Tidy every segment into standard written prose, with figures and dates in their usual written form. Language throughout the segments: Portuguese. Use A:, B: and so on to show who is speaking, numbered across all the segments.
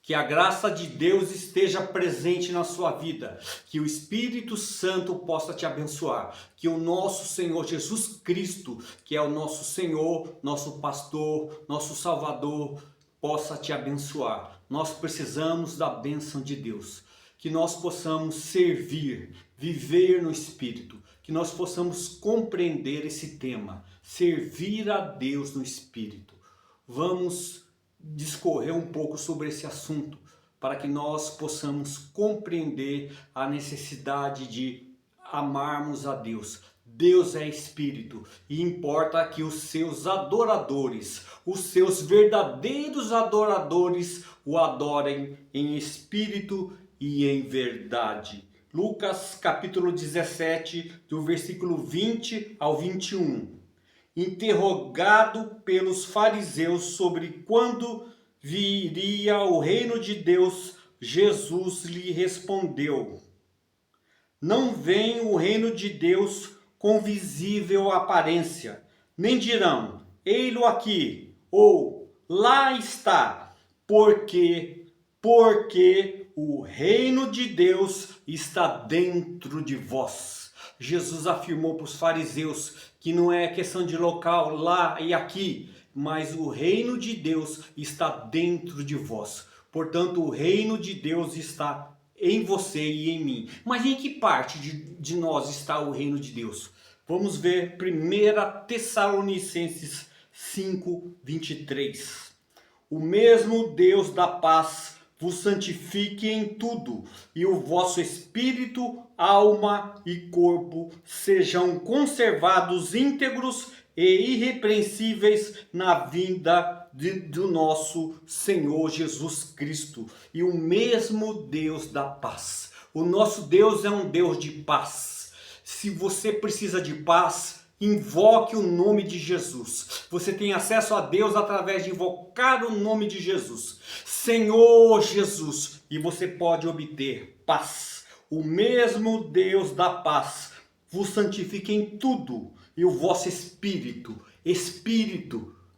A: Que a graça de Deus esteja presente na sua vida. Que o Espírito Santo possa te abençoar. Que o nosso Senhor Jesus Cristo, que é o nosso Senhor, nosso pastor, nosso Salvador, possa te abençoar. Nós precisamos da bênção de Deus. Que nós possamos servir, viver no Espírito. Que nós possamos compreender esse tema. Servir a Deus no Espírito. Vamos discorrer um pouco sobre esse assunto, para que nós possamos compreender a necessidade de amarmos a Deus. Deus é Espírito e importa que os seus adoradores, os seus verdadeiros adoradores, o adorem em espírito e em verdade. Lucas capítulo 17, do versículo 20 ao 21. Interrogado pelos fariseus sobre quando viria o reino de Deus, Jesus lhe respondeu: não vem o reino de Deus com visível aparência, nem dirão, ei-lo aqui, ou lá está, porque o reino de Deus está dentro de vós. Jesus afirmou para os fariseus que não é questão de local, lá e aqui, mas o reino de Deus está dentro de vós. Portanto, o reino de Deus está em você e em mim. Mas em que parte de nós está o reino de Deus? Vamos ver 1 Tessalonicenses 5, 23. O mesmo Deus da paz vos santifique em tudo, e o vosso espírito, alma e corpo sejam conservados íntegros e irrepreensíveis na vinda do nosso Senhor Jesus Cristo. E o mesmo Deus da paz. O nosso Deus é um Deus de paz. Se você precisa de paz, invoque o nome de Jesus. Você tem acesso a Deus através de invocar o nome de Jesus. Senhor Jesus. E você pode obter paz. O mesmo Deus da paz vos santifique em tudo. E o vosso espírito,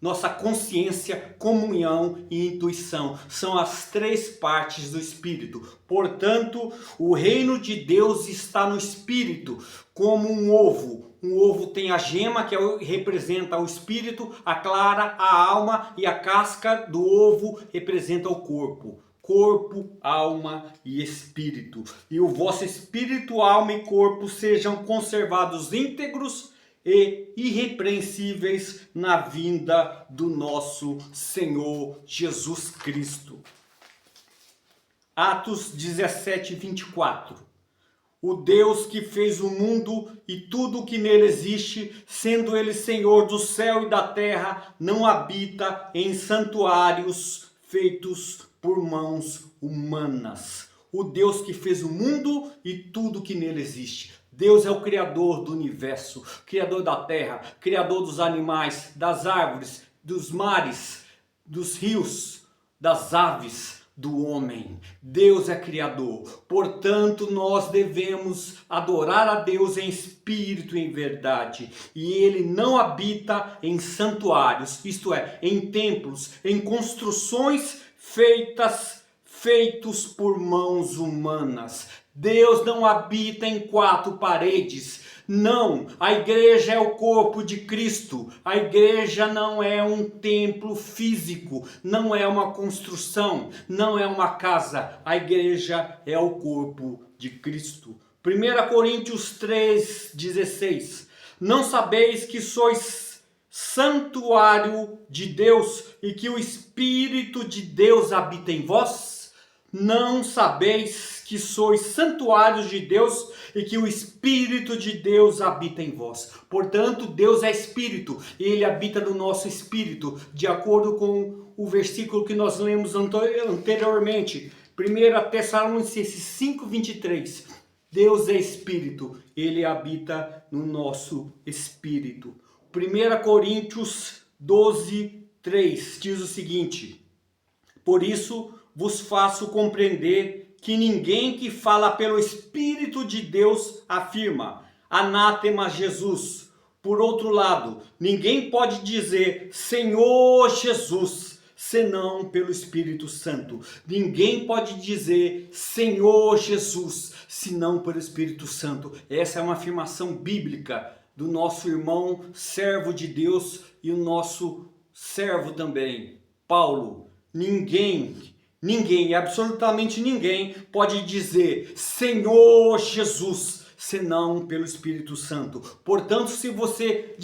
A: nossa consciência, comunhão e intuição. São as três partes do Espírito. Portanto, o reino de Deus está no Espírito, como um ovo. Um ovo tem a gema, que representa o Espírito, a clara, a alma, e a casca do ovo representa o corpo. Corpo, alma e espírito. E o vosso espírito, alma e corpo sejam conservados íntegros e irrepreensíveis na vinda do nosso Senhor Jesus Cristo. Atos 17, 24. O Deus que fez o mundo e tudo o que nele existe, sendo ele Senhor do céu e da terra, não habita em santuários feitos por mãos humanas. O Deus que fez o mundo e tudo o que nele existe. Deus é o Criador do universo, Criador da terra, Criador dos animais, das árvores, dos mares, dos rios, das aves, do homem. Deus é Criador. Portanto, nós devemos adorar a Deus em espírito e em verdade. E Ele não habita em santuários, isto é, em templos, em construções feitos por mãos humanas. Deus não habita em quatro paredes. Não, a igreja é o corpo de Cristo. A igreja não é um templo físico, não é uma construção, não é uma casa. A igreja é o corpo de Cristo. 1 Coríntios 3,16. Não sabeis que sois santuário de Deus e que o Espírito de Deus habita em vós? Não sabeis que sois santuários de Deus e que o Espírito de Deus habita em vós. Portanto, Deus é Espírito e Ele habita no nosso espírito, de acordo com o versículo que nós lemos anteriormente. 1 Tessalonicenses 5:23. Deus é Espírito, Ele habita no nosso espírito. 1 Coríntios 12:3 diz o seguinte: por isso vos faço compreender que ninguém que fala pelo Espírito de Deus afirma, anátema Jesus. Por outro lado, ninguém pode dizer, Senhor Jesus, senão pelo Espírito Santo. Ninguém pode dizer Senhor Jesus, senão pelo Espírito Santo. Essa é uma afirmação bíblica do nosso irmão servo de Deus e o nosso servo também, Paulo. Ninguém, absolutamente ninguém pode dizer Senhor Jesus, senão pelo Espírito Santo. Portanto, se você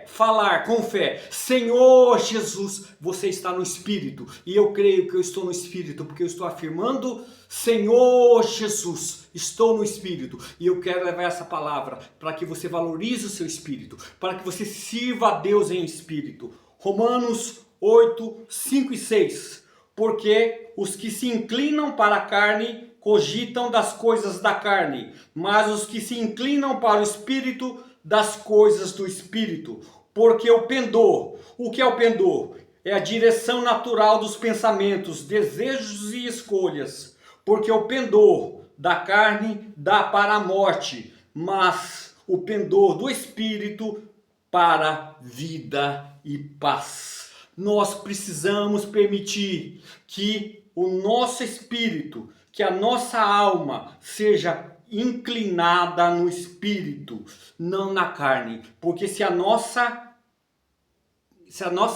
A: falar com fé, Senhor Jesus, você está no Espírito. E eu creio que eu estou no Espírito, porque eu estou afirmando Senhor Jesus, estou no Espírito. E eu quero levar essa palavra para que você valorize o seu Espírito, para que você sirva a Deus em Espírito. Romanos 8, 5 e 6. Porque os que se inclinam para a carne cogitam das coisas da carne, mas os que se inclinam para o Espírito, das coisas do Espírito. Porque o que é o pendor? É a direção natural dos pensamentos, desejos e escolhas. Porque o pendor da carne dá para a morte, mas o pendor do Espírito para vida e paz. Nós precisamos permitir que o nosso espírito, que a nossa alma seja inclinada no espírito, não na carne. Porque se a nossa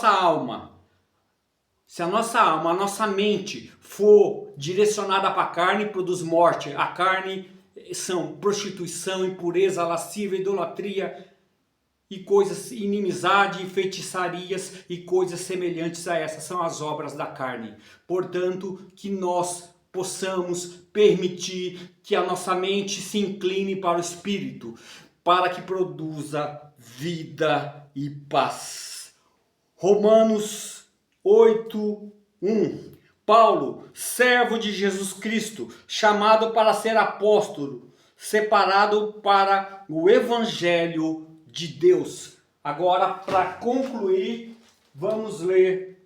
A: alma, a nossa mente for direcionada para a carne, produz morte. A carne são prostituição, impureza, lascívia, idolatria, e coisas, inimizade, feitiçarias e coisas semelhantes a essas são as obras da carne. Portanto, que nós possamos permitir que a nossa mente se incline para o Espírito, para que produza vida e paz. Romanos 8, 1. Paulo, servo de Jesus Cristo, chamado para ser apóstolo, separado para o Evangelho de Deus. Agora, para concluir, vamos ler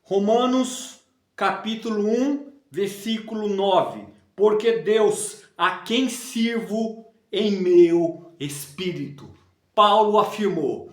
A: Romanos capítulo 1, versículo 9. Porque Deus, a quem sirvo em meu espírito. Paulo afirmou: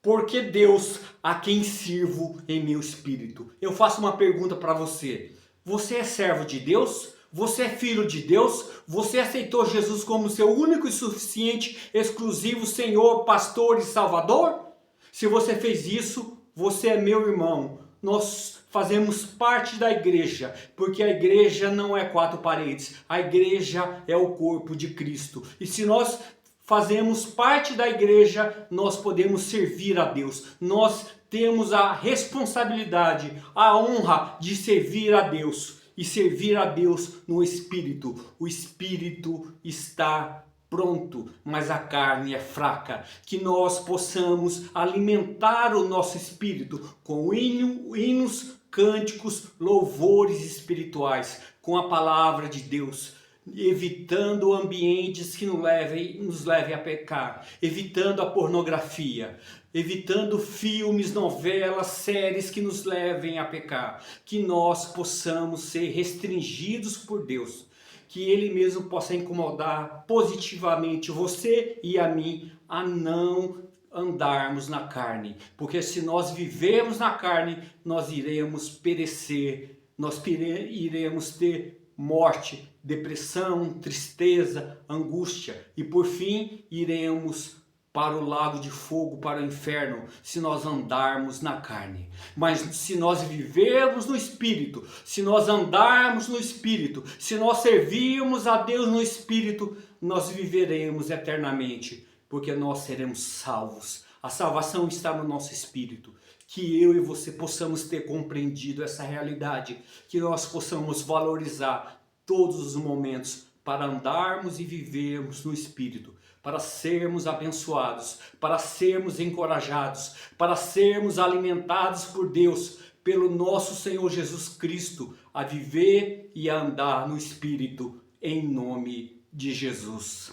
A: porque Deus, a quem sirvo em meu espírito. Eu faço uma pergunta para você. Você é servo de Deus? Você é filho de Deus? Você aceitou Jesus como seu único e suficiente, exclusivo Senhor, pastor e salvador? Se você fez isso, você é meu irmão. Nós fazemos parte da igreja, porque a igreja não é quatro paredes. A igreja é o corpo de Cristo. E se nós fazemos parte da igreja, nós podemos servir a Deus. Nós temos a responsabilidade, a honra de servir a Deus. E servir a Deus no Espírito. O Espírito está pronto, mas a carne é fraca. Que nós possamos alimentar o nosso Espírito com hinos, cânticos, louvores espirituais, com a palavra de Deus, evitando ambientes que nos levem a pecar, evitando a pornografia, evitando filmes, novelas, séries que nos levem a pecar, que nós possamos ser restringidos por Deus, que Ele mesmo possa incomodar positivamente você e a mim a não andarmos na carne, porque se nós vivermos na carne, nós iremos perecer, nós iremos ter morte, depressão, tristeza, angústia e por fim iremos para o lago de fogo, para o inferno, se nós andarmos na carne. Mas se nós vivermos no Espírito, se nós andarmos no Espírito, se nós servirmos a Deus no Espírito, nós viveremos eternamente, porque nós seremos salvos. A salvação está no nosso Espírito. Que eu e você possamos ter compreendido essa realidade, que nós possamos valorizar todos os momentos para andarmos e vivermos no Espírito, para sermos abençoados, para sermos encorajados, para sermos alimentados por Deus, pelo nosso Senhor Jesus Cristo, a viver e a andar no Espírito, em nome de Jesus.